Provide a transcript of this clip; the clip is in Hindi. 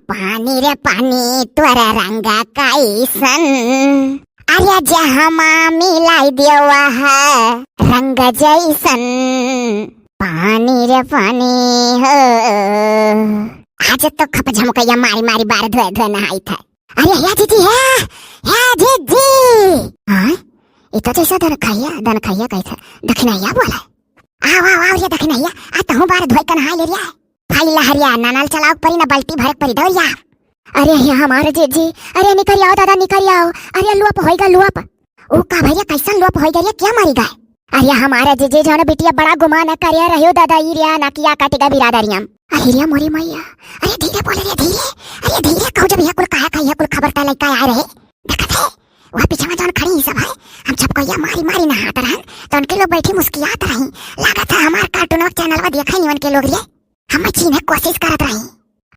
पानी रे पानी त्वरा रंगा कैसन, अरे जहमा मिलाई देवा है रंग जैसन। पानी रे पानी हो, आज तो खप झमकैया मारी मारी बार धोए धोए नहाई था। अरे या जीजी है, या जीजी। हाँ ये तो जैसा दनखैया कैसा दखनैया बोला। आओ आओ आओ ये दखनैया, आता हूँ बार धोए कर नहा ले रिया। फाइल हरिया नानाल चलाओ परी ना बल्टी भरक परी दो यार। अरे ये हमारे जीजी, अरे निकल आओ दादा निकल आओ। अरे लुअप होएगा लुअप। ओ का भैया कैसा लुअप होएगा रे, क्या मारी गए? अरे हमारा जीजी जानो बिटिया बड़ा गुमान न करिया रहियो दादा इरिया ना किया काटेगा बिरादरियम। अरे रिया मोरी मैया, अरे धीरे बोले रे धीरे। अरे धीरे कहो जब यह कुल कहा कुल खबर ता लइका आ रहे। देखत है वह पीछे में जौन खड़ी सब है, हम छपकैया मारी मारी नहात रहन तो उनके लोग बैठी मुस्कियात रही। लागत है हमार कार्टून चैनल में देखा नहीं उनके लोग रे, हम चीने कोशिश करत रही।